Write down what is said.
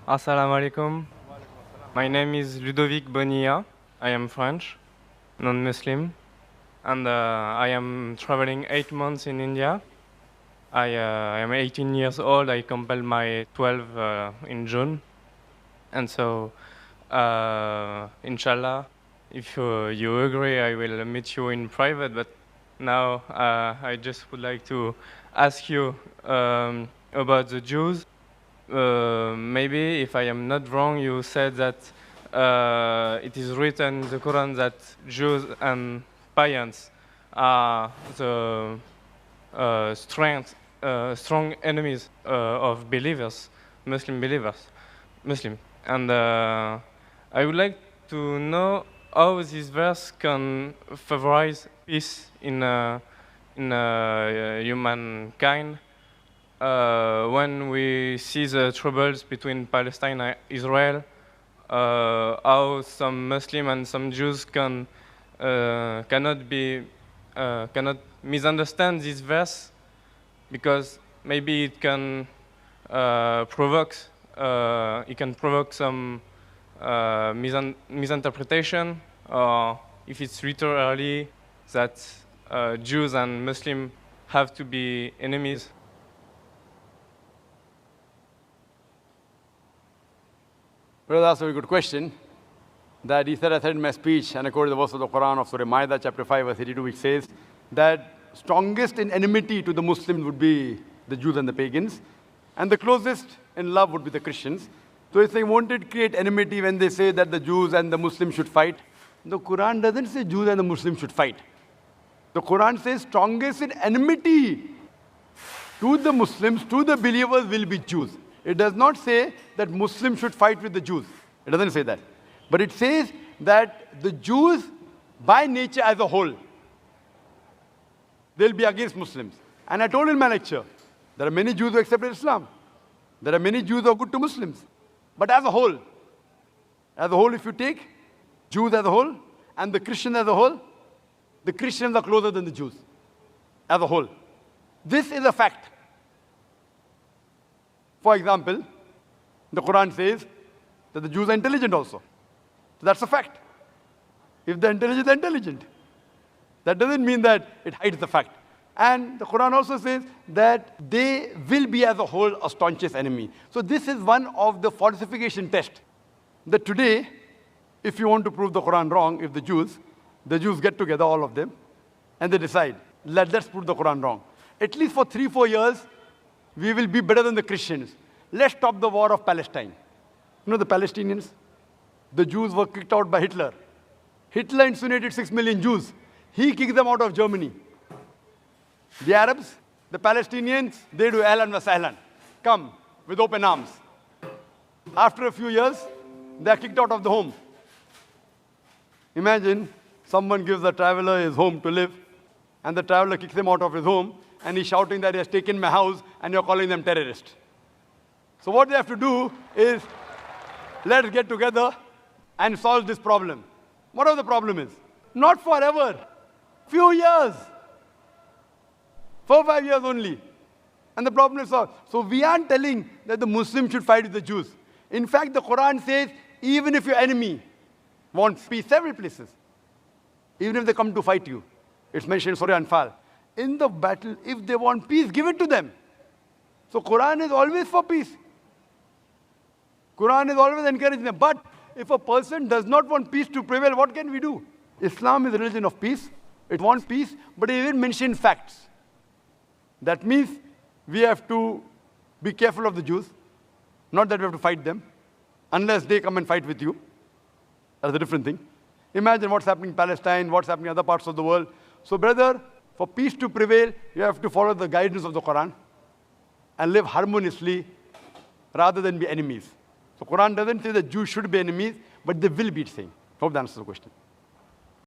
Assalamu alaikum. My name is Ludovic Bonilla. I am French, non-Muslim, and I am traveling 8 months in India. I am 18 years old. I completed my 12 in June, and so, inshallah, if you agree, I will meet you in private. But now I just would like to ask you about the Jews. Maybe, if I am not wrong, you said that it is written in the Quran that Jews and pagans are the strong enemies of believers, Muslim believers, Muslim. And I would like to know how this verse can favorize peace in humankind when we see the troubles between Palestine and Israel, how some Muslim and some Jews cannot misunderstand this verse because maybe it can provoke some misinterpretation, or if it's literally that Jews and Muslims have to be enemies. Well, that's a very good question. That he said, I said in my speech, and I quoted the verse of the Quran of Surah Ma'idah, chapter 5, verse 82, which says that strongest in enmity to the Muslims would be the Jews and the pagans, and the closest in love would be the Christians. So if they wanted to create enmity when they say that the Jews and the Muslims should fight, the Quran doesn't say Jews and the Muslims should fight. The Quran says strongest in enmity to the Muslims, to the believers will be Jews. It does not say that Muslims should fight with the Jews. It doesn't say that. But it says that the Jews, by nature as a whole, they'll be against Muslims. And I told in my lecture, there are many Jews who accepted Islam. There are many Jews who are good to Muslims. But as a whole, if you take Jews as a whole and the Christians as a whole, the Christians are closer than the Jews as a whole. This is a fact. For example, the Quran says that the Jews are intelligent also. So that's a fact. If they're intelligent, they're intelligent. That doesn't mean that it hides the fact. And the Quran also says that they will be as a whole a staunchest enemy. So this is one of the falsification tests. That today, if you want to prove the Quran wrong, if the Jews get together, all of them, and they decide, let's prove the Quran wrong. At least for 3-4 years, we will be better than the Christians. Let's stop the war of Palestine. You know the Palestinians? The Jews were kicked out by Hitler. Hitler incinerated 6 million Jews. He kicked them out of Germany. The Arabs, the Palestinians, they do ahlan wa sahlan. Come with open arms. After a few years, they are kicked out of the home. Imagine someone gives a traveler his home to live, and the traveler kicks him out of his home, and he's shouting that he has taken my house, and you're calling them terrorists. So what they have to do is, let's get together and solve this problem. Whatever the problem is. Not forever. Few years. 4-5 years only. And the problem is solved. So we aren't telling that the Muslims should fight with the Jews. In fact, the Quran says, even if your enemy wants peace, several places, even if they come to fight you, it's mentioned in Surah Anfal, in the battle, if they want peace, give it to them. So Quran is always for peace. Quran is always encouraging them. But if a person does not want peace to prevail, what can we do? Islam is a religion of peace. It wants peace, but it even mentions facts. That means we have to be careful of the Jews. Not that we have to fight them, unless they come and fight with you. That's a different thing. Imagine what's happening in Palestine, what's happening in other parts of the world. So brother, for peace to prevail, you have to follow the guidance of the Quran and live harmoniously rather than be enemies. So Quran doesn't say that Jews should be enemies, but they will be, saying. Hope that answers the question.